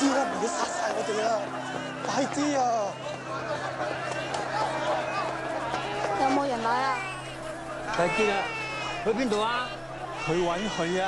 知啦，唔好殺晒我哋啊！快啲啊！有冇人來啊？睇見啦，去邊度啊？去揾佢啊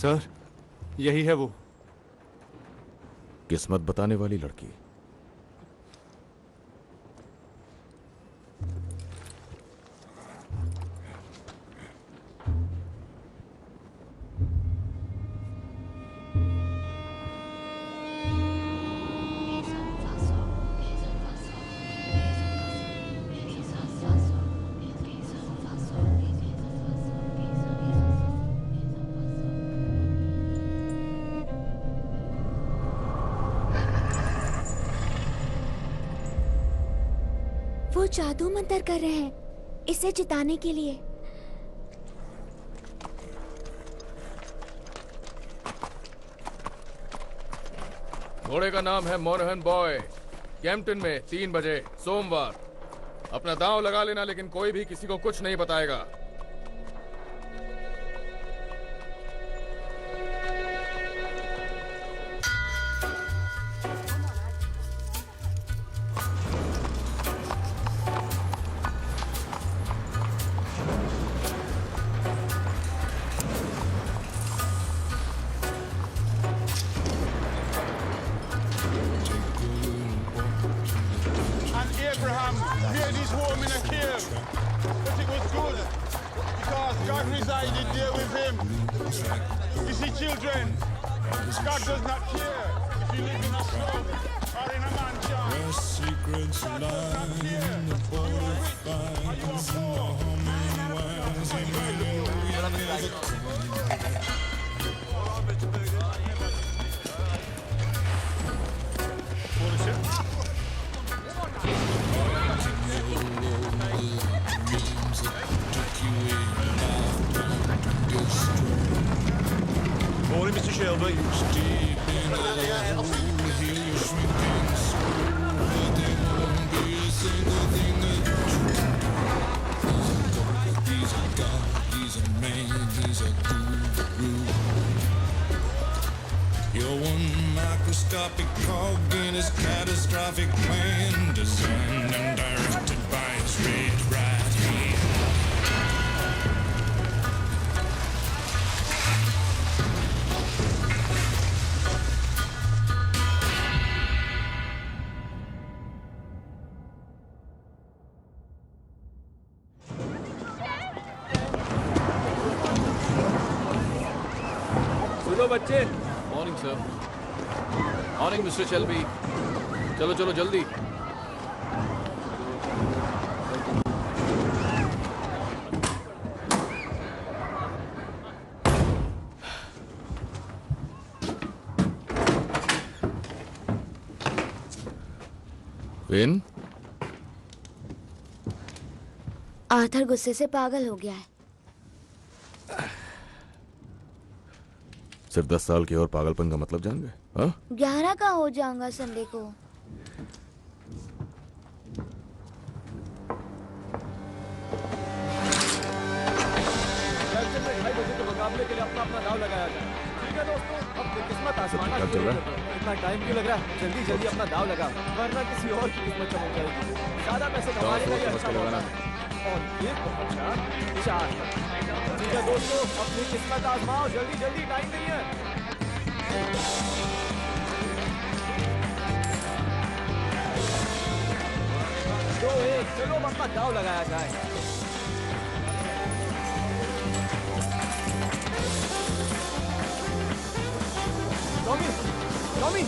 ！sir, यही है वो। किस्मत बताने वाली लड़की। वो जादू मंतर कर रहे हैं इसे जिताने के लिए। घोड़े का नाम है मोनहन बॉय। कैंपटन में 3 बजे सोमवार। अपना दांव लगा लेना, लेकिन कोई भी किसी को कुछ नहीं बताएगा। Abraham made his home in a cave, but it was good because God resided there with him. You see, children, God does not care if you live in a slum or in a mansion. God does not care if you are rich or you are poor. Morning, Mr. Shelby. You're one microscopic cog in his catastrophic plan, designed and directed by his red right hand. सुनो बच्चे। Morning sir. Morning mister Shelby. चलो चलो जल्दी। Win, Arthur गुस्से से पागल हो गया है। सिर्फ 10 साल के और पागलपन का मतलब जान गए? हाँ? 11 का हो जाऊंगा संडे को। मुकाबले के लिए अपना अपना दाव लगाया जाए। ठीक है दोस्तों, अब किस्मत आजमाना चल शुरू रहा कर दो। इतना टाइम क्यों लग रहा है? जल्दी जल्दी अपना दाव लगा, वरना किसी और की किस्मत चमक जाएगी। ज्यादा पैसे कमा लेगा ये अच्छा मौका है। और ये पहुंचा 4 पर। ठीक है दोस्तों, अपनी किस्मत आजमाओ, जल्दी जल्दी, टाइम नहीं है। दो एक, चलो अब अपना दाव लगाया जाए। टॉमी, टॉमी,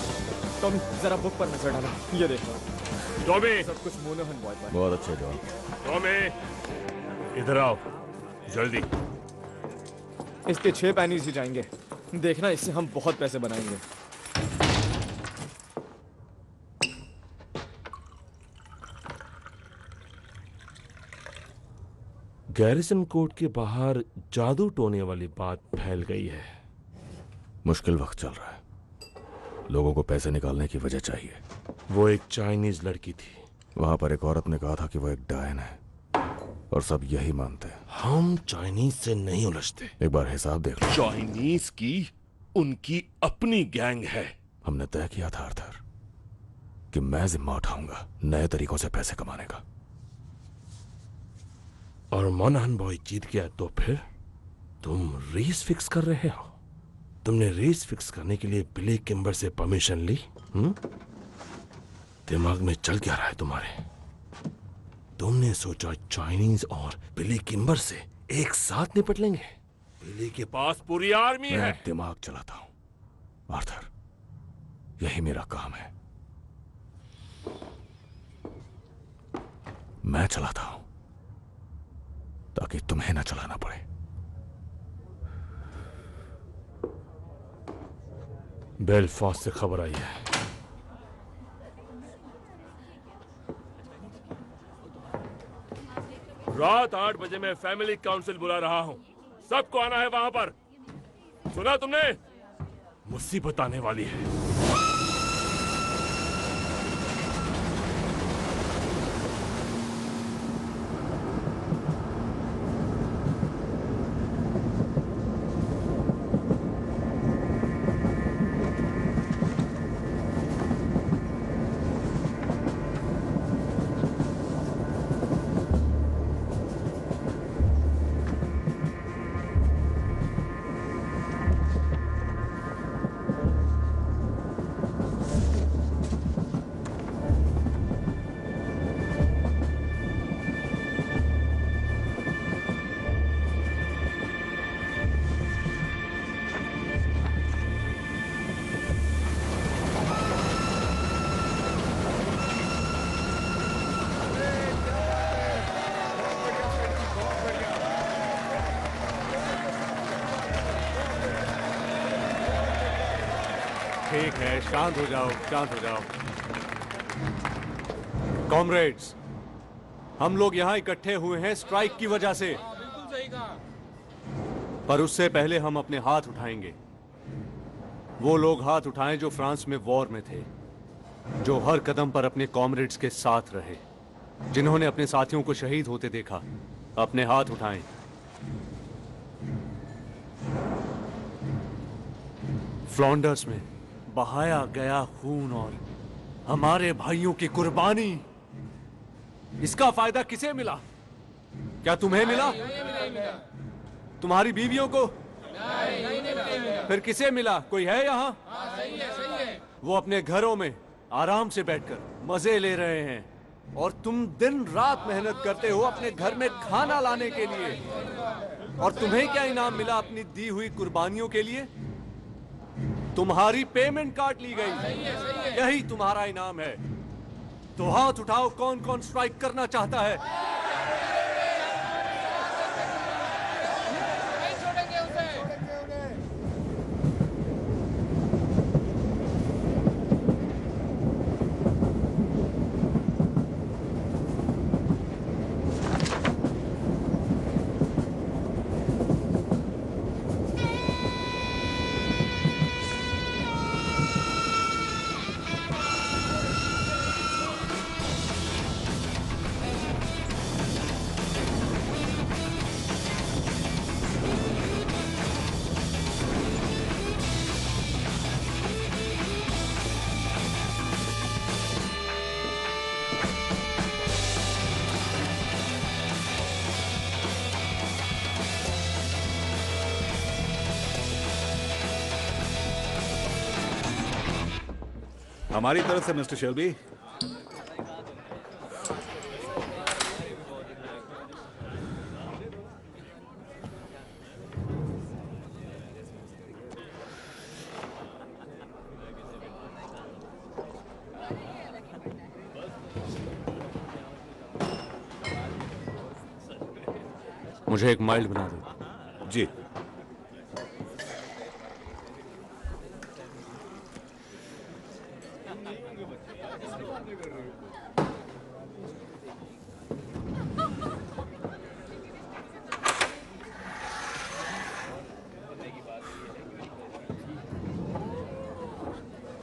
टॉमी, जरा बुक पर नजर डालो। ये देखो, टॉमी, सब कुछ मोनोहन बॉय पर। बहुत अच्छे जॉन। टॉमी, इधर आओ, जल्दी। इसके 6 पैनीज ही जाएंगे। देखना, इससे हम बहुत पैसे बनाएंगे। गैरिसन कोर्ट के बाहर जादू टोने वाली बात फैल गई है। मुश्किल वक्त चल रहा है, लोगों को पैसे निकालने की वजह चाहिए। वो एक चाइनीज लड़की थी। वहां पर एक औरत ने कहा था कि वो एक डायन है, और सब यही मानते हैं। हम चाइनीज से नहीं उलझते। एक बार हिसाब देख लो। चाइनीज की उनकी अपनी गैंग है। हमने तय किया था आर्थर कि मैं जिम्मा उठाऊंगा नए तरीकों से पैसे कमाने का। और मोनाहन बॉय जीत गया तो फिर तुम रेस फिक्स कर रहे हो। तुमने रेस फिक्स करने के लिए बिली किम्बर से परमिशन ली? दिमाग में चल क्या रहा है तुम्हारे? तुमने सोचा चाइनीज और बिली किम्बर से एक साथ निपट लेंगे? बिली के पास पूरी आर्मी है। मैं दिमाग चलाता हूं आर्थर, यही मेरा काम है। मैं चलाता हूं ताकि तुम्हें ना चलाना पड़े। बेलफास्ट से खबर आई है। रात 8 बजे मैं फैमिली काउंसिल बुला रहा हूं। सबको आना है वहां पर। सुना तुमने? मुसीबत आने वाली है। ठीक है, शांत हो जाओ, शांत हो जाओ। कॉमरेड्स, हम लोग यहाँ इकट्ठे हुए हैं स्ट्राइक की वजह से। पर उससे पहले हम अपने हाथ उठाएंगे। वो लोग हाथ उठाएं जो फ्रांस में वॉर में थे, जो हर कदम पर अपने कॉमरेड्स के साथ रहे, जिन्होंने अपने साथियों को शहीद होते देखा। अपने हाथ उठाएं। फ्लॉन्डर्स में बहाया गया खून और हमारे भाइयों की कुर्बानी, इसका फायदा किसे मिला? क्या तुम्हें मिला? तुम्हारी बीवियों को? फिर किसे मिला? कोई है यहाँ? वो अपने घरों में आराम से बैठकर मजे ले रहे हैं, और तुम दिन रात मेहनत करते हो अपने घर में खाना लाने के लिए। और तुम्हें क्या इनाम मिला अपनी दी हुई कुर्बानियों के लिए? तुम्हारी पेमेंट काट ली गई, यही तुम्हारा इनाम है। तो हाथ उठाओ, कौन कौन स्ट्राइक करना चाहता है? हमारी तरफ से मिस्टर शेल्बी। मुझे एक माइल्ड बना दो। जी।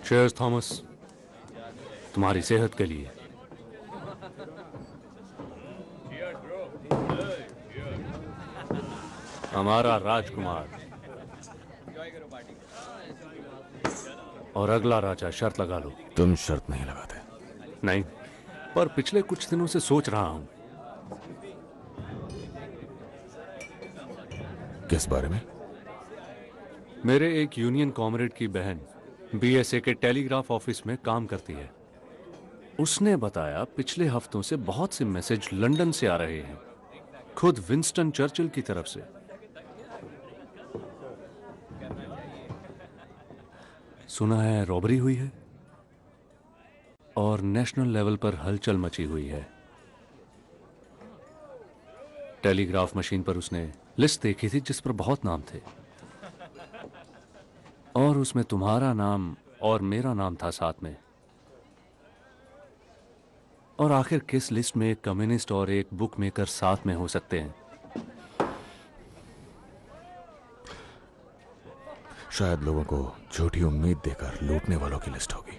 चीयर्स थॉमस, तुम्हारी सेहत के लिए। हमारा राजकुमार और अगला राजा। शर्त लगा लो। तुम शर्त नहीं लगाते। नहीं, पर पिछले कुछ दिनों से सोच रहा हूं। किस बारे में? मेरे एक यूनियन कॉमरेड की बहन बीएसए के टेलीग्राफ ऑफिस में काम करती है। उसने बताया पिछले हफ्तों से बहुत से मैसेज लंदन से आ रहे हैं, खुद विंस्टन चर्चिल की तरफ से। सुना है रॉबरी हुई है और नेशनल लेवल पर हलचल मची हुई है। टेलीग्राफ मशीन पर उसने लिस्ट देखी थी जिस पर बहुत नाम थे और उसमें तुम्हारा नाम और मेरा नाम था साथ में। और आखिर किस लिस्ट में एक कम्युनिस्ट और एक बुक मेकर साथ में हो सकते हैं? शायद लोगों को झूठी उम्मीद देकर लूटने वालों की लिस्ट होगी।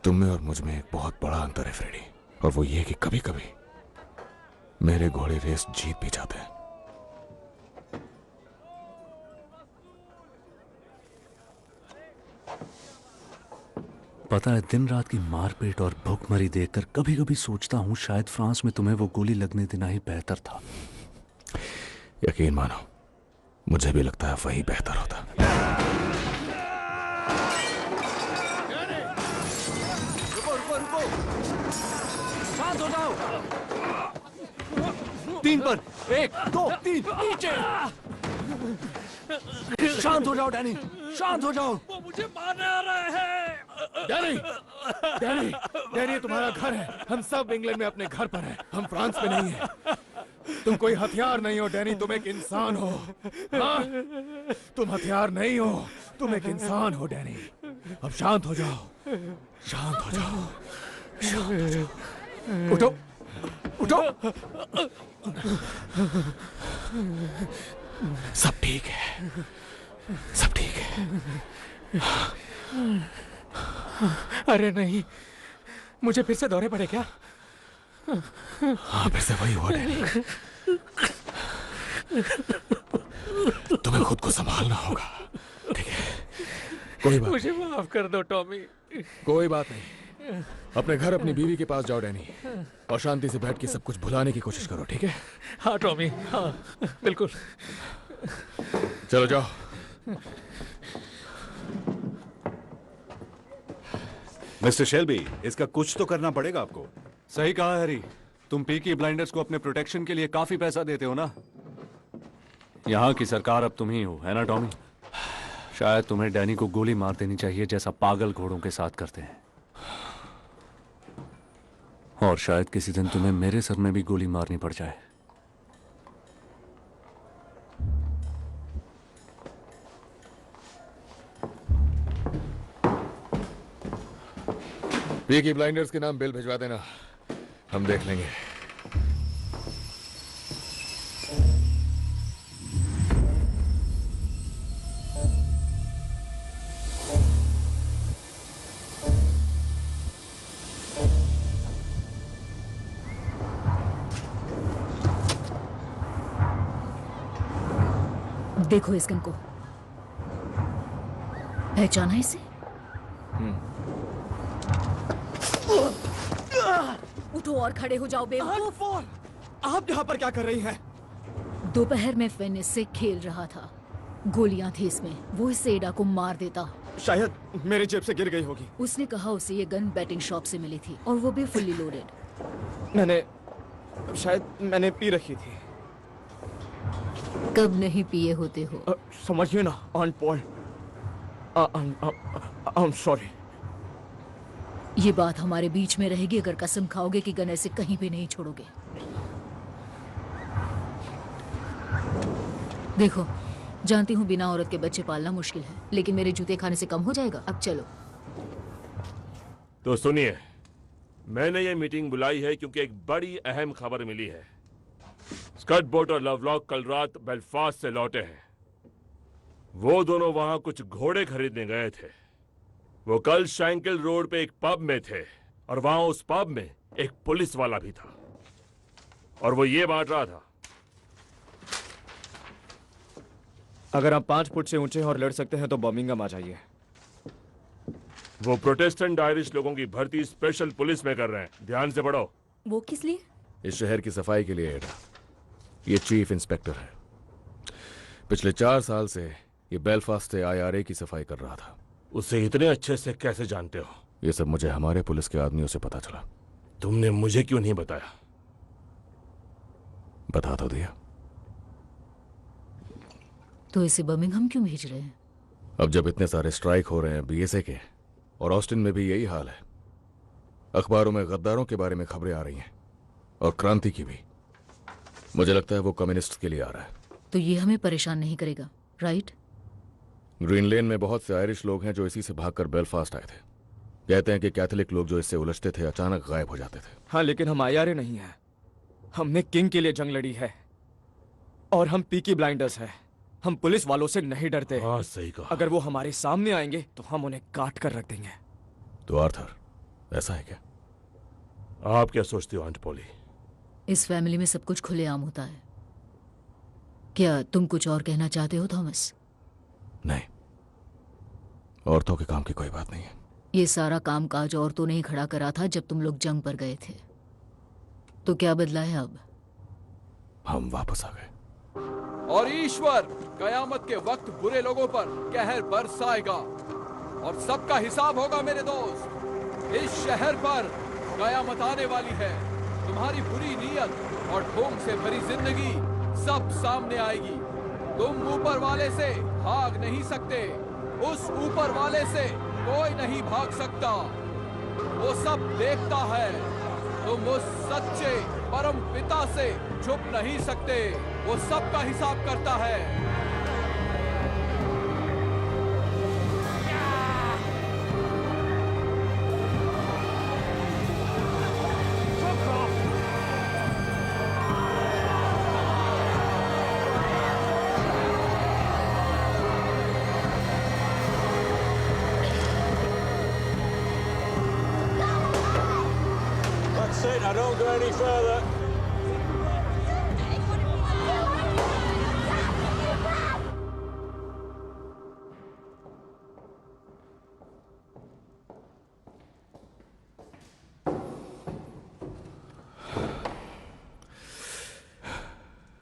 तुम में और मुझ में एक बहुत बड़ा अंतर है फ्रेडी, और वो ये कि कभी कभी मेरे घोड़े रेस जीत भी जाते हैं। पता है, दिन रात की मारपीट और भूखमरी देखकर कभी कभी सोचता हूं शायद फ्रांस में तुम्हें वो गोली लगने देना ही बेहतर था। यकीन मानो, मुझे भी लगता है वही बेहतर होता। रुको रुको रुको, शांत हो जाओ। 3 पर 1 2 3 नीचे। शांत हो जाओ डैनी, शांत हो जाओ। वो मुझे मारने आ रहे हैं। डैनी, डैनी, डैनी, तुम्हारा घर है। हम सब इंग्लैंड में अपने घर पर हैं। हम फ्रांस में नहीं हैं। तुम कोई हथियार नहीं हो डैनी, तुम एक इंसान हो। हाँ? तुम हथियार नहीं हो, तुम एक इंसान हो डैनी। अब शांत हो जाओ, शांत हो जाओ, शांत हो जाओ। उठो, उठो। सब ठीक है, सब ठीक है। अरे नहीं, मुझे फिर से दौरे पड़े क्या? हाँ, फिर से वही हुआ डैनी। तुम्हें खुद को संभालना होगा, ठीक है? कोई बात मुझे माफ कर दो टॉमी। कोई बात नहीं, अपने घर अपनी बीवी के पास जाओ डैनी, और शांति से बैठ के सब कुछ भुलाने की कोशिश करो, ठीक है? हाँ टॉमी, हाँ बिल्कुल। चलो जाओ। मिस्टर शेल्बी, इसका कुछ तो करना पड़ेगा आपको। सही कहा हैरी, तुम पीकी ब्लाइंडर्स को अपने प्रोटेक्शन के लिए काफी पैसा देते हो ना। यहाँ की सरकार अब तुम ही हो, है ना टॉमी? शायद तुम्हें डैनी को गोली मार देनी चाहिए जैसा पागल घोड़ों के साथ करते हैं। और शायद किसी दिन तुम्हें मेरे सर में भी गोली मारनी पड़ जाए। पीकी ब्लाइंडर्स के नाम बिल भिजवा देना, हम देख लेंगे। देखो इस गन को, पहचाना इसे? उठो और खड़े हो जाओ बेवकूफ। आप यहाँ पर क्या कर रही हैं? दोपहर में फिन इससे खेल रहा था। गोलियां थी इसमें, वो इस एडा को मार देता। शायद मेरे जेब से गिर गई होगी। उसने कहा उसे ये गन बैटिंग शॉप से मिली थी और वो भी फुल्ली लोडेड। मैंने पी रखी थी। कब नहीं पिए होते हो? समझिए ना on Paul. I am sorry. ये बात हमारे बीच में रहेगी अगर कसम खाओगे कि गन ऐसे कहीं भी नहीं छोड़ोगे। देखो, जानती हूँ बिना औरत के बच्चे पालना मुश्किल है, लेकिन मेरे जूते खाने से कम हो जाएगा। अब चलो। तो सुनिए, मैंने ये मीटिंग बुलाई है क्योंकि एक बड़ी अहम खबर मिली है। स्कट बोट और लवलॉक कल रात बेलफास्ट से लौटे हैं। वो दोनों वहां कुछ घोड़े खरीदने गए थे। वो कल शैंकल रोड पे एक पब में थे और वहां उस पब में एक पुलिस वाला भी था और वो ये बांट रहा था। अगर आप 5 फुट से ऊंचे और लड़ सकते हैं तो बर्मिंघम आ जाइए। वो प्रोटेस्टेंट आयरिश लोगों की भर्ती स्पेशल पुलिस में कर रहे हैं। ध्यान से पढ़ो। वो किस लिए? इस शहर की सफाई के लिए एडा। ये चीफ इंस्पेक्टर है। पिछले 4 साल से ये बेलफास्ट से IRA की सफाई कर रहा था। उसे इतने अच्छे से कैसे जानते हो? ये सब मुझे हमारे पुलिस के आदमियों से पता चला। तुमने मुझे क्यों नहीं बताया? बता तो दिया। तो इसे बर्मिंघम क्यों भेज रहे हैं? अब जब इतने सारे स्ट्राइक हो रहे हैं BSA के, और ऑस्टिन में भी यही हाल है, अखबारों में गद्दारों के बारे में खबरें आ रही हैं और क्रांति की भी। मुझे लगता है वो कम्युनिस्ट के लिए आ रहा है। तो ये हमें परेशान नहीं करेगा, राइट? ग्रीन लेन में बहुत से आयरिश लोग हैं जो इसी से भागकर बेलफास्ट आए थे। कहते हैं कि कैथोलिक लोग जो इससे उलझते थे अचानक गायब हो जाते थे। हाँ, लेकिन हम IRA नहीं हैं। हमने किंग के लिए जंग लड़ी है और हम पीकी ब्लाइंडर्स हैं। हम पुलिस वालों से नहीं डरते। हाँ, सही कहा। अगर वो हमारे सामने आएंगे तो हम उन्हें काट कर रख देंगे। तो आर्थर, ऐसा है क्या? आप क्या सोचते हो आंट पॉली? इस फैमिली में सब कुछ खुलेआम होता है। क्या तुम कुछ और कहना चाहते हो थॉमस? नहीं, औरतों के काम की कोई बात नहीं है। ये सारा काम काज औरतों ने ही खड़ा करा था जब तुम लोग जंग पर गए थे। तो क्या बदला है अब? हम वापस आ गए। और ईश्वर कयामत के वक्त बुरे लोगों पर कहर बरसाएगा और सबका हिसाब होगा। मेरे दोस्त, इस शहर पर कयामत आने वाली है। तुम्हारी बुरी नीयत और ढोंग से भरी जिंदगी सब सामने आएगी। तुम ऊपर वाले से भाग नहीं सकते। उस ऊपर वाले से कोई नहीं भाग सकता। वो सब देखता है। तुम उस सच्चे परम पिता से छुप नहीं सकते। वो सबका हिसाब करता है। That's it. I don't go any further.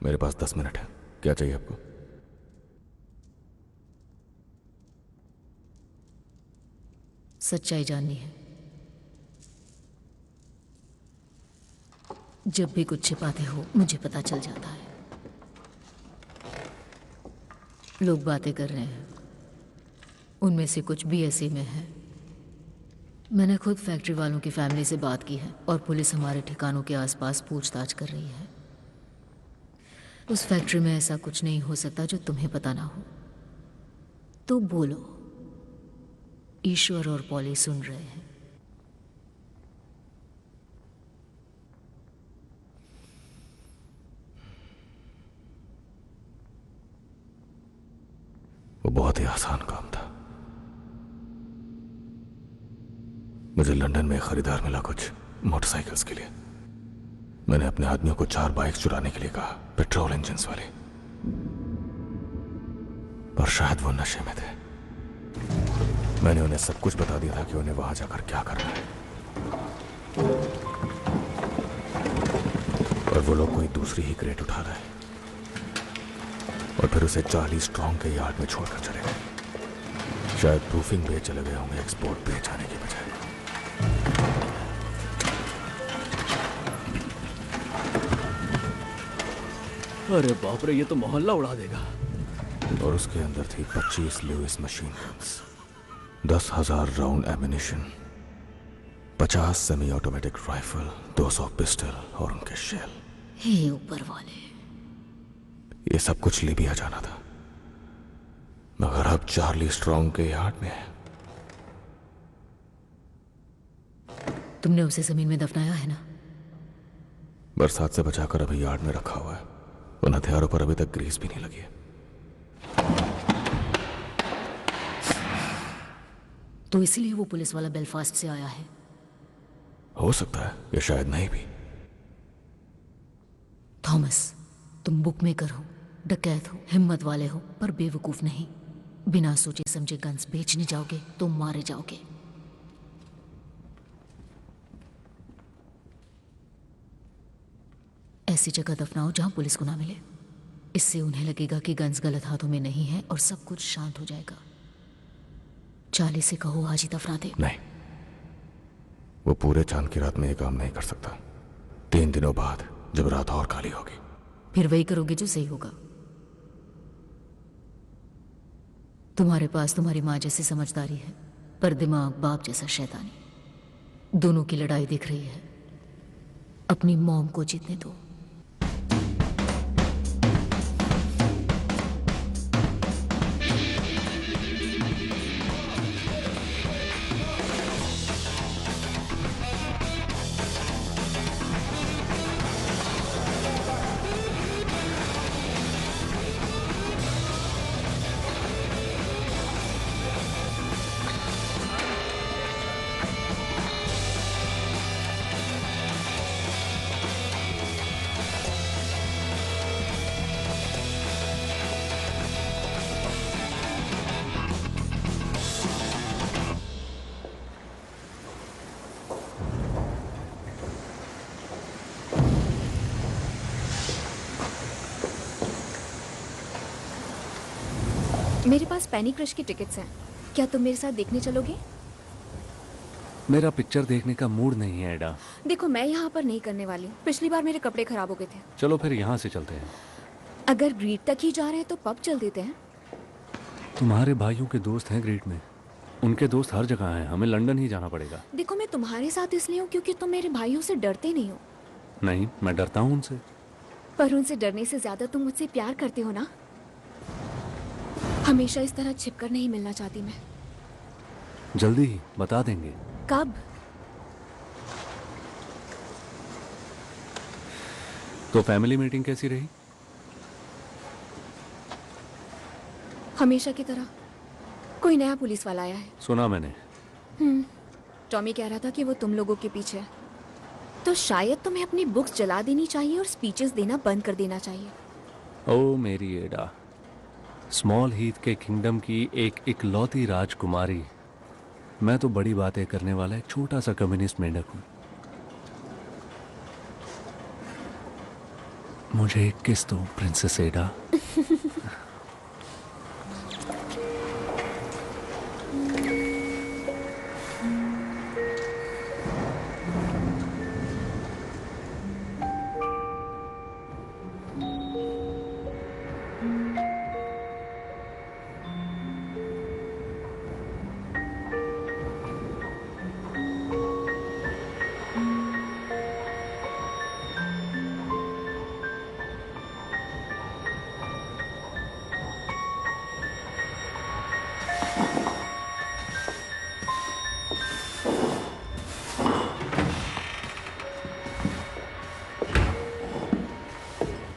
मेरे पास 10 मिनट है। क्या चाहिए आपको? सच्चाई जाननी है। जब भी कुछ छिपाते हो मुझे पता चल जाता है। लोग बातें कर रहे हैं, उनमें से कुछ BSA में है। मैंने खुद फैक्ट्री वालों की फैमिली से बात की है और पुलिस हमारे ठिकानों के आसपास पूछताछ कर रही है। उस फैक्ट्री में ऐसा कुछ नहीं हो सकता जो तुम्हें पता ना हो। तो बोलो, ईश्वर और पॉली सुन रहे हैं। वो बहुत ही आसान काम था। मुझे लंदन में एक खरीदार मिला कुछ मोटरसाइकिल्स के लिए। मैंने अपने आदमियों को 4 बाइक चुराने के लिए कहा, पेट्रोल इंजन्स वाली, और शायद वो नशे में थे। मैंने उन्हें सब कुछ बता दिया था कि उन्हें वहां जाकर क्या करना है, और वो लोग कोई दूसरी ही क्रेट उठा रहे। और फिर उसे 40 स्ट्रॉन्ग के यार्ड में छोड़कर चले गए। शायद प्रूफिंग पे चले गए होंगे, एक्सपोर्ट पे जाने के बजाय। अरे बाप रे, ये तो मोहल्ला उड़ा देगा। और उसके अंदर थी 25 Lewis machine guns, 10,000 round ammunition, 50 semi automatic rifle, 200 pistol और उनके शेल। हे ऊपर वाले, ये सब कुछ लीबिया जाना था, मगर अब चार्ली स्ट्रॉन्ग के यार्ड में है। तुमने उसे जमीन में दफनाया है ना? बरसात से बचाकर अभी यार्ड में रखा हुआ है। उन हथियारों पर अभी तक ग्रीस भी नहीं लगी है। तो इसीलिए वो पुलिस वाला बेलफास्ट से आया है। हो सकता है, या शायद नहीं भी। थॉमस, तुम बुकमेकर हो, डकैत हो, हिम्मत वाले हो, पर बेवकूफ नहीं। बिना सोचे समझे गन्स बेचने जाओगे तो मारे जाओगे। ऐसी जगह दफनाओ जहां पुलिस को ना मिले। इससे उन्हें लगेगा कि गन्स गलत हाथों में नहीं है और सब कुछ शांत हो जाएगा। चार्ली से कहो आज ही दफना दे। नहीं, वो पूरे चांद की रात में ये काम नहीं कर सकता। 3 दिनों बाद जब रात और काली होगी, फिर वही करोगे जो सही होगा। तुम्हारे पास तुम्हारी माँ जैसी समझदारी है, पर दिमाग बाप जैसा शैतानी। दोनों की लड़ाई दिख रही है। अपनी मॉम को जीतने दो। मेरे पास पैनी क्रश की टिकट्स हैं। क्या तुम मेरे साथ देखने चलोगे? मेरा पिक्चर देखने का मूड नहीं है एडा। देखो, मैं यहाँ पर नहीं करने वाली हूँ। पिछली बार मेरे कपड़े खराब हो गए थे। चलो फिर यहाँ से चलते हैं। अगर ग्रीड तक ही जा रहे हैं तो पब चल देते हैं। तुम्हारे भाइयों के दोस्त हैं ग्रीड में, उनके दोस्त हर जगह हैं। हमें लंदन ही जाना पड़ेगा। देखो, मैं तुम्हारे साथ इसलिए हूँ क्योंकि तुम मेरे भाइयों से डरते नहीं हो। नहीं, मैं डरता हूँ उनसे। पर उनसे डरने से ज्यादा तुम मुझसे प्यार करते हो ना। हमेशा इस तरह छिपकर नहीं मिलना चाहती मैं। जल्दी ही बता देंगे। कब? तो फैमिली मीटिंग कैसी रही? हमेशा की तरह। कोई नया पुलिस वाला आया है। सुना मैंने। टॉमी कह रहा था कि वो तुम लोगों के पीछे है। तो शायद तुम्हें अपनी बुक्स जला देनी चाहिए और स्पीचेस देना बंद कर देना चाहिए। ओ मेरी एडा, स्मॉल हीथ के किंगडम की एक इकलौती राजकुमारी। मैं तो बड़ी बातें करने वाला एक छोटा सा कम्युनिस्ट मेंढक हूं। मुझे एक किस दो प्रिंसेस एडा।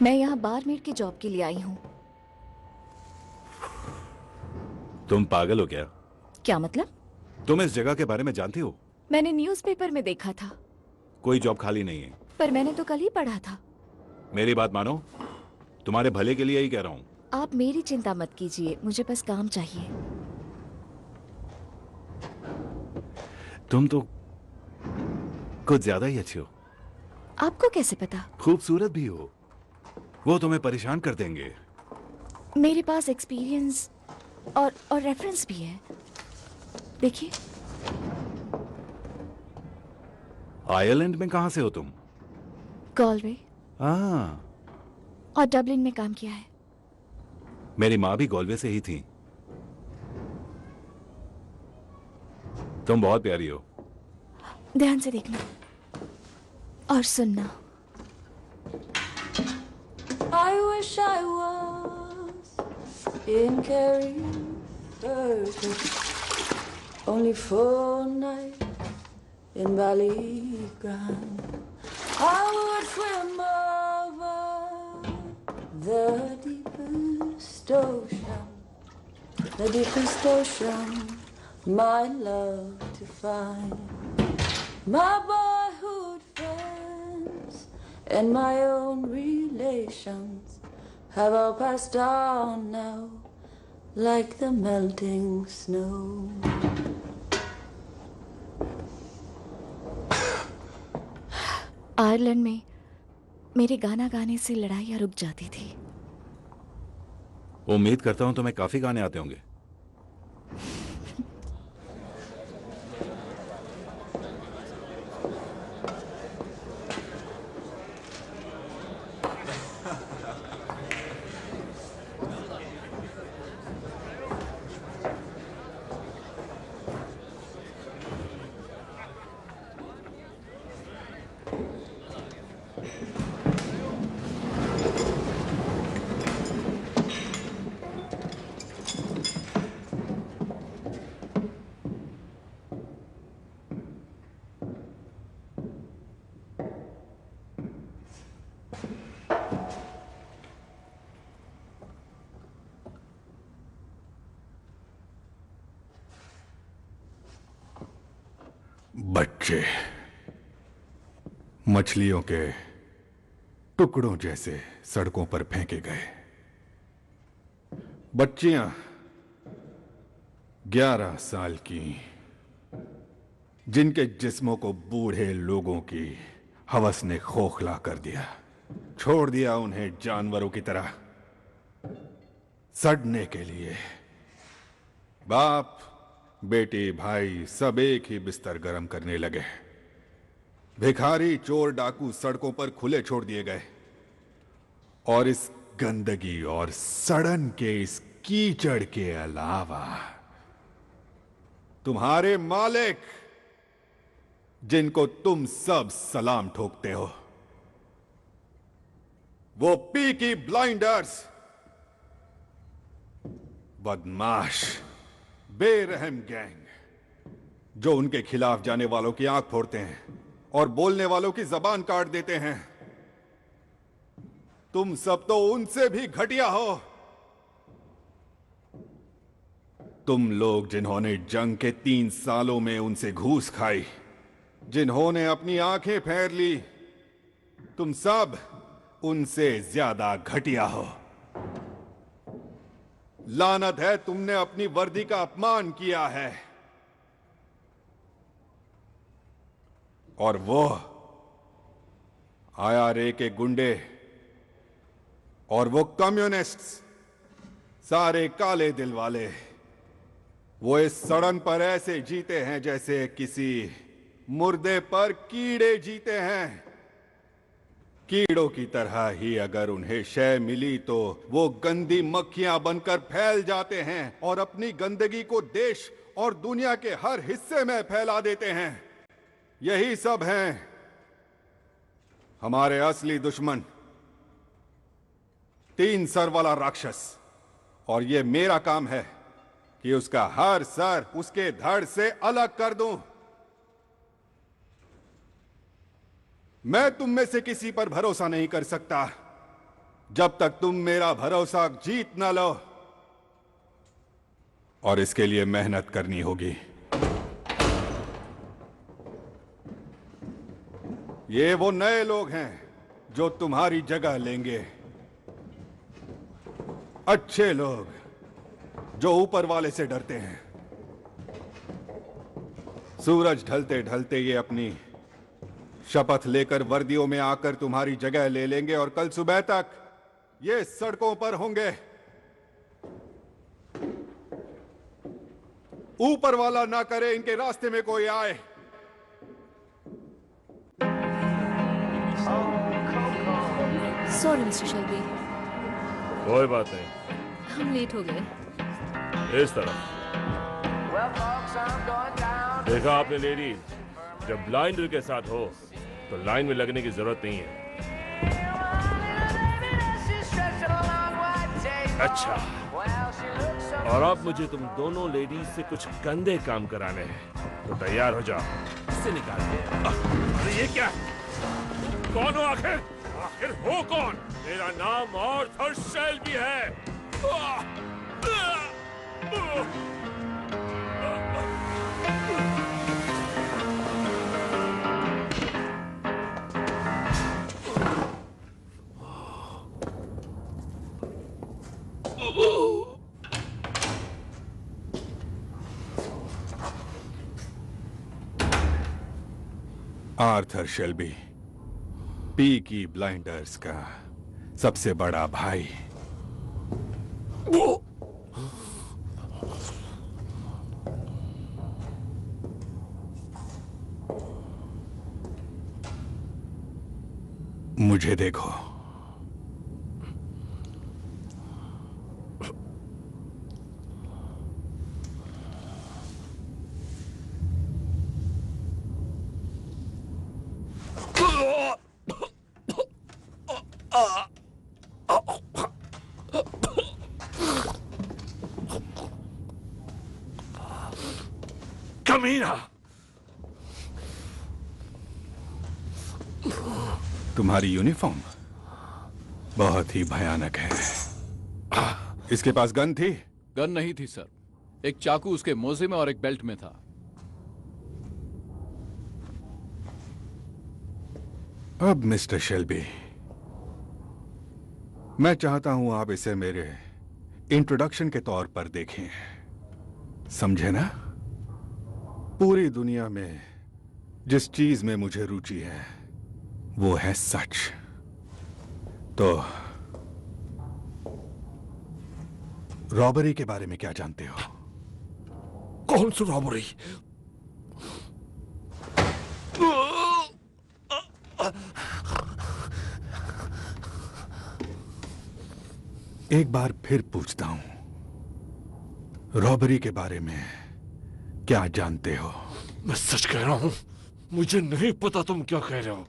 मैं यहाँ बारमेड की जॉब के लिए आई हूँ। तुम पागल हो क्या? क्या मतलब? तुम इस जगह के बारे में जानती हो? मैंने न्यूज़पेपर में देखा था। कोई जॉब खाली नहीं है। पर मैंने तो कल ही पढ़ा था। मेरी बात मानो, तुम्हारे भले के लिए ही कह रहा हूँ। आप मेरी चिंता मत कीजिए, मुझे बस काम चाहिए। तुम तो कुछ ज्यादा ही अच्छी हो। आपको कैसे पता? खूबसूरत भी हो। वो तुम्हें परेशान कर देंगे। मेरे पास एक्सपीरियंस और रेफरेंस भी है, देखिए। आयरलैंड में कहां से हो तुम? गॉलवे हाँ, और डबलिन में काम किया है। मेरी माँ भी गॉलवे से ही थी। तुम बहुत प्यारी हो। ध्यान से देखना और सुनना। I wish I was in Carrie, only for a night in Ballygrand. I would swim over the deepest ocean, my love to find. My boyhood friends and my own relations have all passed on now, like the melting snow. Ireland में मेरे गाना गाने से लड़ाइयाँ रुक जाती थी। उम्मीद करता हूं तुम्हें काफी गाने आते होंगे। बच्चे मछलियों के टुकड़ों जैसे सड़कों पर फेंके गए। बच्चियां 11 साल की, जिनके जिस्मों को बूढ़े लोगों की हवस ने खोखला कर दिया, छोड़ दिया उन्हें जानवरों की तरह सड़ने के लिए। बाप बेटी भाई सब एक ही बिस्तर गर्म करने लगे। भिखारी चोर डाकू सड़कों पर खुले छोड़ दिए गए और इस गंदगी और सड़न के इस कीचड़ के अलावा तुम्हारे मालिक, जिनको तुम सब सलाम ठोकते हो, वो पीकी ब्लाइंडर्स, बदमाश बेरहम गैंग जो उनके खिलाफ जाने वालों की आंख फोड़ते हैं और बोलने वालों की जबान काट देते हैं। तुम सब तो उनसे भी घटिया हो। तुम लोग जिन्होंने जंग के 3 सालों में उनसे घूस खाई, जिन्होंने अपनी आंखें फेर ली, तुम सब उनसे ज्यादा घटिया हो। लानत है, तुमने अपनी वर्दी का अपमान किया है। और वो IRA के गुंडे और वो कम्युनिस्ट्स, सारे काले दिल वाले, वो इस सड़न पर ऐसे जीते हैं जैसे किसी मुर्दे पर कीड़े जीते हैं। कीड़ों की तरह ही अगर उन्हें शय मिली तो वो गंदी मक्खियां बनकर फैल जाते हैं और अपनी गंदगी को देश और दुनिया के हर हिस्से में फैला देते हैं। यही सब हैं हमारे असली दुश्मन, 3 सर वाला राक्षस। और ये मेरा काम है कि उसका हर सर उसके धड़ से अलग कर दूं। मैं तुम में से किसी पर भरोसा नहीं कर सकता जब तक तुम मेरा भरोसा जीत न लो, और इसके लिए मेहनत करनी होगी। ये वो नए लोग हैं जो तुम्हारी जगह लेंगे, अच्छे लोग जो ऊपर वाले से डरते हैं। सूरज ढलते ढलते ये अपनी शपथ लेकर वर्दियों में आकर तुम्हारी जगह ले लेंगे और कल सुबह तक ये सड़कों पर होंगे। ऊपर वाला ना करे इनके रास्ते में कोई आए। सॉरी मिस्टर शेल्बी, कोई बात नहीं, हम लेट हो गए। इस तरफ देखा आपने लेडीज, जब ब्लाइंडर के साथ हो तो लाइन में लगने की जरूरत नहीं है। अच्छा, और अब मुझे तुम दोनों लेडीज से कुछ गंदे काम कराने हैं, तो तैयार हो जाओ। इससे निकाल दे। अरे ये क्या? कौन हो आखिर? आखिर हो कौन? मेरा नाम आर्थर शेल्बी है। आर्थर शेल्बी, पीकी ब्लाइंडर्स का सबसे बड़ा भाई। मुझे देखो, कमीना! तुम्हारी यूनिफॉर्म बहुत ही भयानक है। इसके पास गन थी? गन नहीं थी सर, एक चाकू उसके मोजे में और एक बेल्ट में था। अब मिस्टर शेल्बी, मैं चाहता हूं आप इसे मेरे इंट्रोडक्शन के तौर पर देखें, समझे ना? पूरी दुनिया में जिस चीज में मुझे रुचि है वो है सच। तो रॉबरी के बारे में क्या जानते हो? कौन सी रॉबरी? एक बार फिर पूछता हूं, रॉबरी के बारे में क्या जानते हो? मैं सच कह रहा हूं, मुझे नहीं पता तुम क्या कह रहे हो।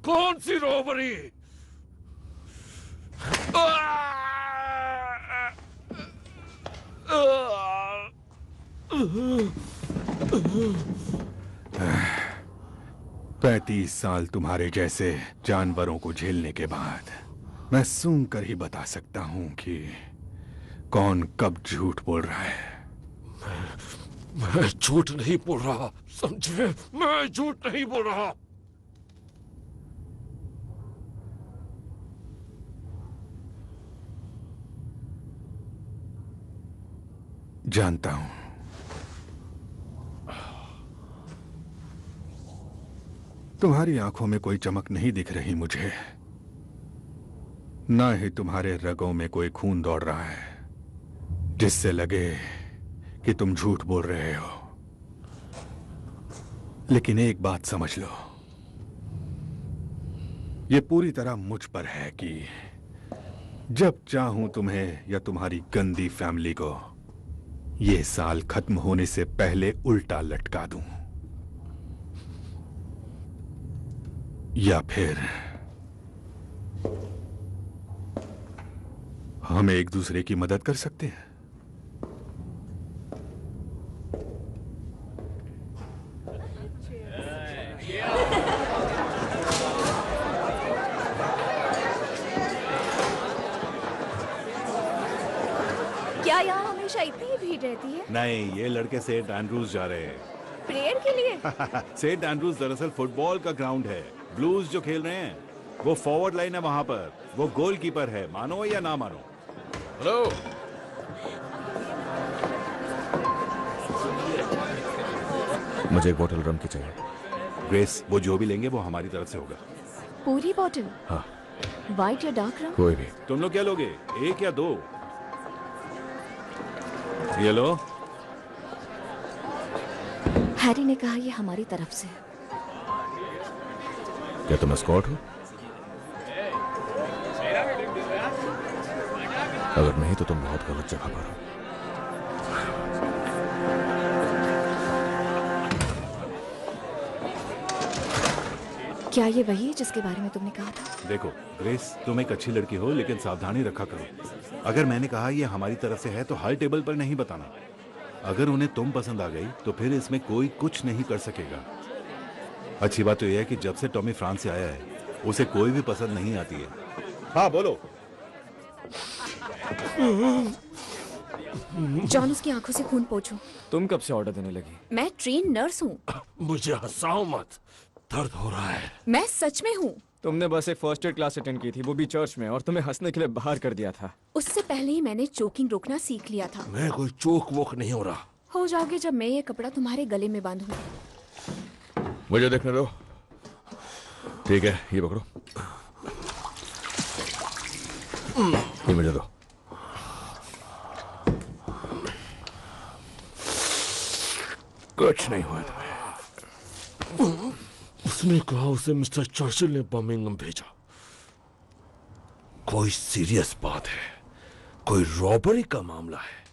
कौन सी रॉबरी? पैंतीस साल तुम्हारे जैसे जानवरों को झेलने के बाद मैं सूंघ कर ही बता सकता हूं कि कौन कब झूठ बोल रहा है। मैं झूठ नहीं बोल रहा, समझे? मैं झूठ नहीं बोल रहा। जानता हूं। तुम्हारी आंखों में कोई चमक नहीं दिख रही मुझे, ना ही तुम्हारे रगों में कोई खून दौड़ रहा है जिससे लगे कि तुम झूठ बोल रहे हो। लेकिन एक बात समझ लो, यह पूरी तरह मुझ पर है कि जब चाहूं तुम्हें या तुम्हारी गंदी फैमिली को यह साल खत्म होने से पहले उल्टा लटका दूं, या फिर हम एक दूसरे की मदद कर सकते हैं। क्या यहाँ हमेशा इतनी ही भीड़ रहती है? नहीं, ये लड़के सेंट एंड्रूज जा रहे हैं। प्रेयर के लिए? सेंट एंड्रूज दरअसल फुटबॉल का ग्राउंड है। ब्लूज जो खेल रहे हैं वो फॉरवर्ड लाइन है, वहां पर वो गोलकीपर है, मानो या ना मानो। हेलो, मुझे एक बोतल रम की चाहिए। ग्रेस, वो जो भी लेंगे वो हमारी तरफ से होगा। पूरी बॉटल? हाँ। व्हाइट या डार्क रम? कोई भी। तुम लोग क्या लोगे, एक या दो? ये लो। हैरी ने कहा ये हमारी तरफ से है। क्या तुम एस्कॉर्ट हो? अगर नहीं तो तुम बहुत गलत जगह पर हो। क्या ये वही है जिसके बारे में तुमने कहा था? देखो ग्रेस, तुम एक अच्छी लड़की हो, लेकिन सावधानी रखा करो। अगर मैंने कहा ये हमारी तरफ से है तो हर टेबल पर नहीं बताना। अगर उन्हें तुम पसंद आ गई तो फिर इसमें कोई कुछ नहीं कर सकेगा। अच्छी बात तो यह है कि जब से टॉमी फ्रांस से आया है उसे कोई भी पसंद नहीं आती है। हाँ बोलो। जॉन, उसकी आंखों से खून पोंछो। तुम कब से ऑर्डर देने लगी? मैं ट्रेन नर्स हूँ। मुझे हंसाओ मत, दर्द हो रहा है। मैं सच में हूँ। तुमने बस एक फर्स्ट एड क्लास अटेंड की थी, वो भी चर्च में, और तुम्हें हंसने के लिए बाहर कर दिया था। उससे पहले ही मैंने चोकिंग रोकना सीख लिया था। मैं कोई चोक वोक नहीं हो रहा। हो जाओगे जब मैं ये कपड़ा तुम्हारे गले में बांधूंगी। मुझे देखने दो। ठीक है, ये पकड़ो। ये मुझे दो। कुछ नहीं हुआ तुम्हें। उसने कहा उसे मिस्टर चर्चिल ने बर्मिंघम भेजा। कोई सीरियस बात है, कोई रॉबरी का मामला है।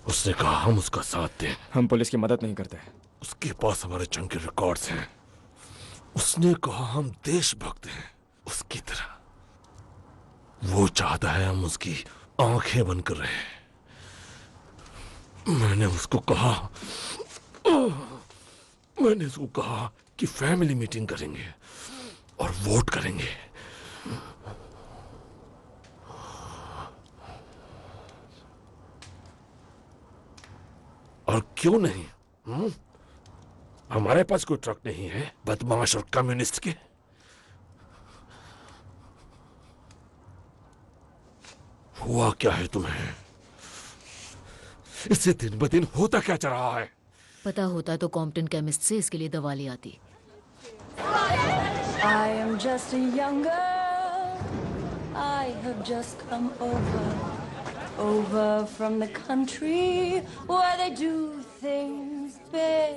उसने कहा हम उसका साथ दें। हम पुलिस की मदद नहीं करते। उसके पास हमारे जंग के रिकॉर्ड्स हैं। उसने कहा हम देशभक्त हैं उसकी तरह। वो चाहता है हम उसकी आंखें बंद कर रहे हैं। मैंने उसको कहा कि फैमिली मीटिंग करेंगे और वोट करेंगे। और क्यों नहीं? हमारे पास कोई ट्रक नहीं है बदमाश और कम्युनिस्ट के। हुआ क्या है तुम्हें? इससे दिन ब दिन होता क्या जा रहा है? पता होता तो कॉम्पटन केमिस्ट से इसके लिए दवा ले आती। I am just a young girl. I have just come over from the country where they do things big.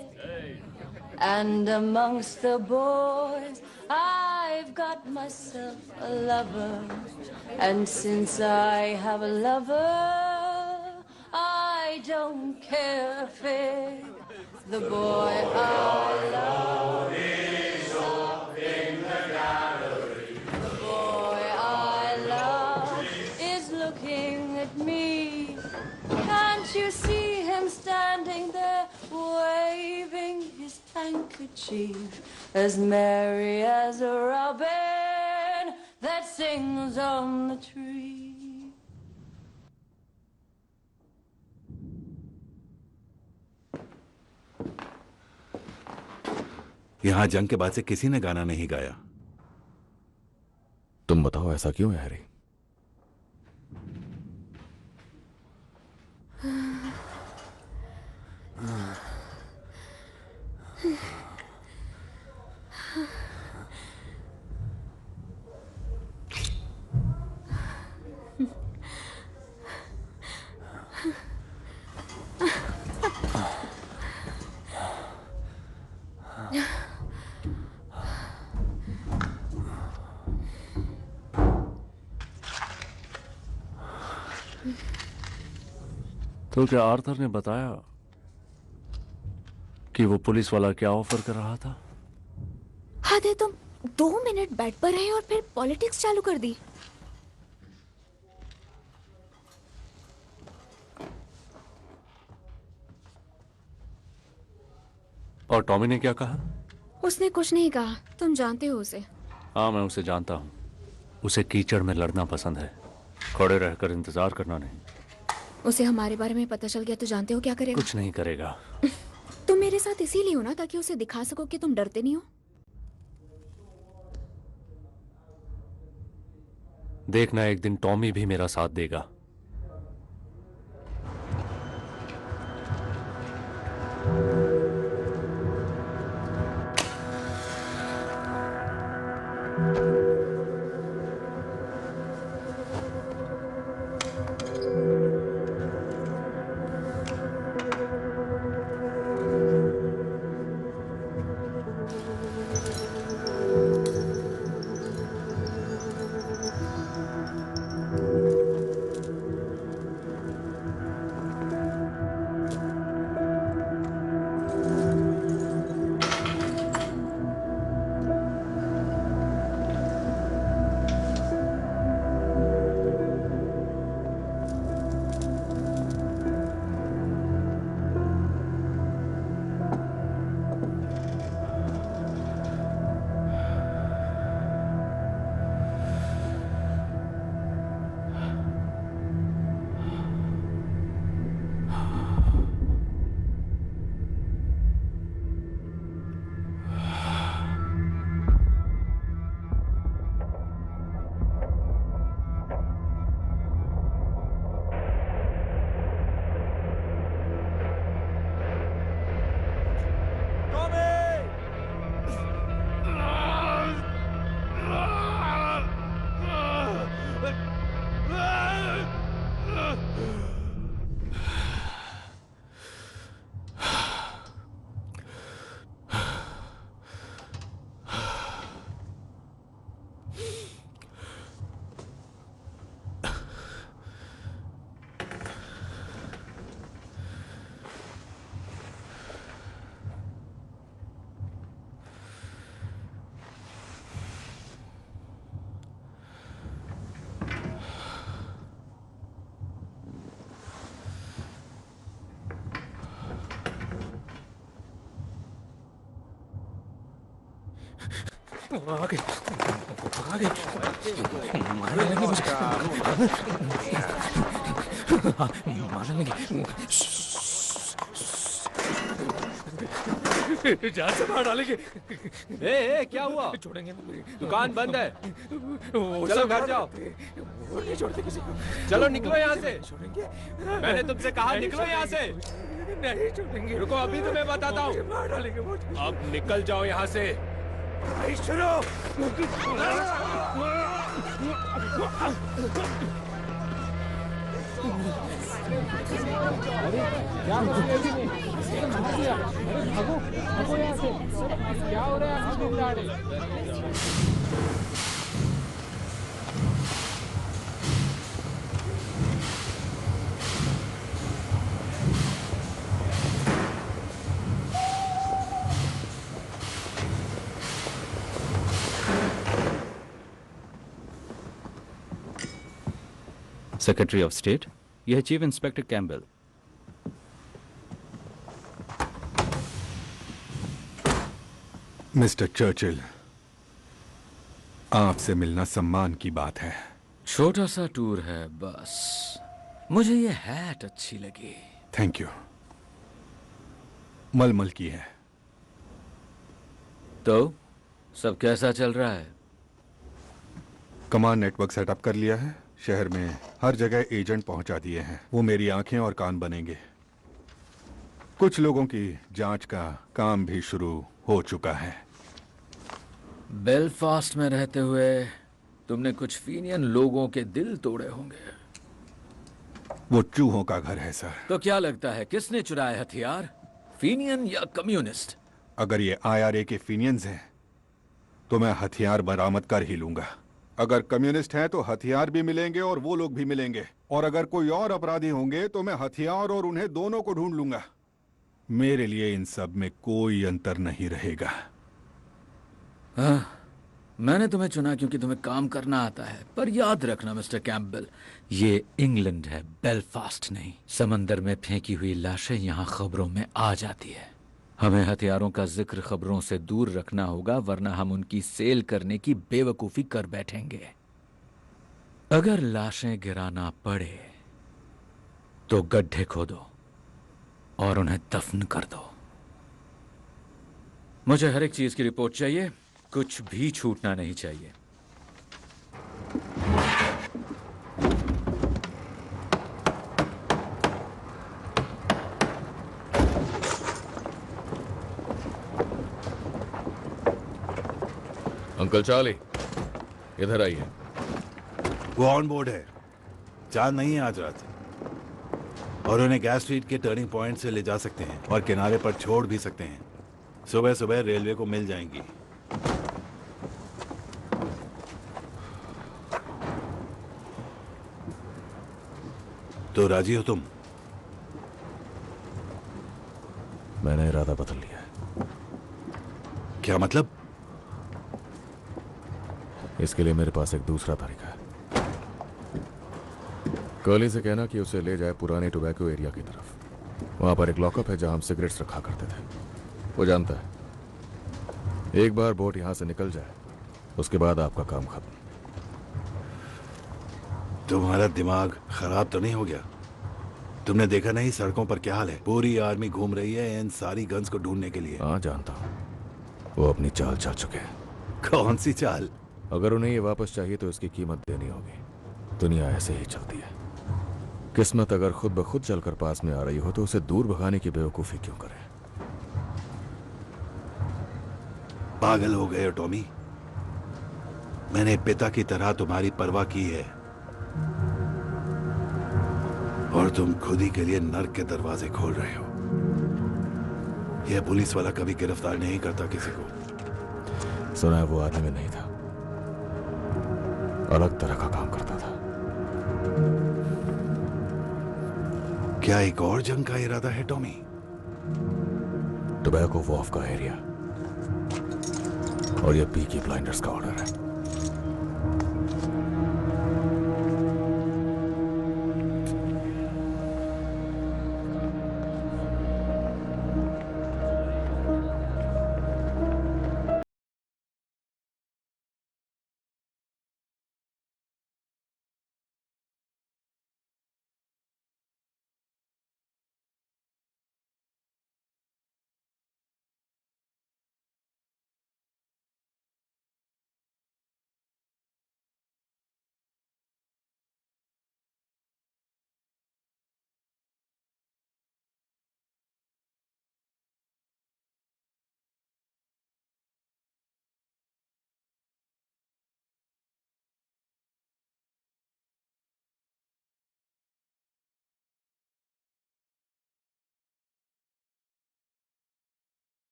And amongst the boys, I've got myself a lover. And since I have a lover, I don't care a fig. The boy I love is up in the gallery. The boy I love is looking at me. Can't you see him standing there, waving his handkerchief, as merry as a robin that sings on the tree? यहां जंग के बाद से किसी ने गाना नहीं गाया। तुम बताओ ऐसा क्यों है हैरी? तो क्या आर्थर ने बताया कि वो पुलिस वाला क्या ऑफर कर रहा था? हद है, तुम 2 मिनट बेड पर रहे और फिर पॉलिटिक्स चालू कर दी। और टॉमी ने क्या कहा? उसने कुछ नहीं कहा। तुम जानते हो उसे। हाँ, मैं उसे जानता हूँ। उसे कीचड़ में लड़ना पसंद है, खड़े रहकर इंतजार करना नहीं। उसे हमारे बारे में पता चल गया तो जानते हो क्या करेगा? कुछ नहीं करेगा। तुम मेरे साथ इसीलिए हो ना, ताकि उसे दिखा सको कि तुम डरते नहीं हो। देखना, एक दिन टॉमी भी मेरा साथ देगा। आगे आगे मारने लगे मुझे, मारने लगे। जान से मार डालेंगे। ए, क्या हुआ? छोड़ेंगे दुकान बंद है। चलो घर जाओ। नहीं छोड़ते किसी को। चलो निकलो यहाँ से। छोड़ेंगे। मैंने तुमसे कहा निकलो यहाँ से। नहीं छोड़ेंगे। रुको, अभी तुम्हें बताता हूँ। मार डालेंगे मुझे। अब निकल जाओ यहाँ से। शुरू। क्या हो रहा है? सेक्रेटरी ऑफ स्टेट, यह है chief inspector Campbell. Mister Churchill, आपसे मिलना सम्मान की बात है। छोटा सा टूर है बस। मुझे ये हैट अच्छी लगी। Thank you. मलमल की है। तो सब कैसा चल रहा है? कमांड नेटवर्क सेटअप कर लिया है। शहर में हर जगह एजेंट पहुंचा दिए हैं। वो मेरी आंखें और कान बनेंगे। कुछ लोगों की जांच का काम भी शुरू हो चुका है। बेलफास्ट में रहते हुए तुमने कुछ फीनियन लोगों के दिल तोड़े होंगे। वो चूहों का घर है सर। तो क्या लगता है किसने चुराए हथियार, फीनियन या कम्युनिस्ट? अगर ये IRA के फीनियंस हैं तो मैं हथियार बरामद कर ही लूंगा। अगर कम्युनिस्ट हैं तो हथियार भी मिलेंगे और वो लोग भी मिलेंगे। और अगर कोई और अपराधी होंगे तो मैं हथियार और उन्हें दोनों को ढूंढ लूंगा। मेरे लिए इन सब में कोई अंतर नहीं रहेगा। हाँ, मैंने तुम्हें चुना क्योंकि तुम्हें काम करना आता है। पर याद रखना मिस्टर कैम्पबेल, ये इंग्लैंड है, बेलफास्ट नहीं। समंदर में फेंकी हुई लाशें यहाँ खबरों में आ जाती है। हमें हथियारों का जिक्र खबरों से दूर रखना होगा, वरना हम उनकी सेल करने की बेवकूफी कर बैठेंगे। अगर लाशें गिराना पड़े तो गड्ढे खोदो और उन्हें दफन कर दो। मुझे हर एक चीज की रिपोर्ट चाहिए, कुछ भी छूटना नहीं चाहिए। अंकल चार्ली, इधर आइए। वो ऑन बोर्ड है। चांद नहीं है आज रात, और उन्हें गैस स्ट्रीट के टर्निंग पॉइंट से ले जा सकते हैं और किनारे पर छोड़ भी सकते हैं। सुबह सुबह रेलवे को मिल जाएंगी। तो राजी हो तुम? मैंने इरादा बदल लिया है। क्या मतलब? इसके लिए मेरे पास एक दूसरा तरीका है। कर्ली से कहना कि उसे ले जाए पुराने टोबैको एरिया की तरफ। वहां पर एक लॉकअप है जहां हम सिगरेट्स रखा करते थे। वो जानता है एक बार बोट यहां से निकल जाए उसके बाद आपका काम खत्म। तुम्हारा दिमाग खराब तो नहीं हो गया? तुमने देखा नहीं सड़कों पर क्या हाल है? पूरी आर्मी घूम रही है इन सारी गन्स को ढूंढने के लिए। हाँ जानता हूं, वो अपनी चाल चल चुके हैं। कौन सी चाल? अगर उन्हें ये वापस चाहिए तो इसकी कीमत देनी होगी। दुनिया ऐसे ही चलती है। किस्मत अगर खुद ब खुद चलकर पास में आ रही हो तो उसे दूर भगाने की बेवकूफी क्यों करें? पागल हो गए हो टॉमी। मैंने पिता की तरह तुम्हारी परवाह की है और तुम खुद ही के लिए नर्क के दरवाजे खोल रहे हो। यह पुलिस वाला कभी गिरफ्तार नहीं करता किसी को। सुना है वो आदमी में नहीं था, अलग तरह का काम करता था। क्या एक और जंग का इरादा है टॉमी? टोबैको वॉफ का एरिया और ये पीकी ब्लाइंडर्स का ऑर्डर है।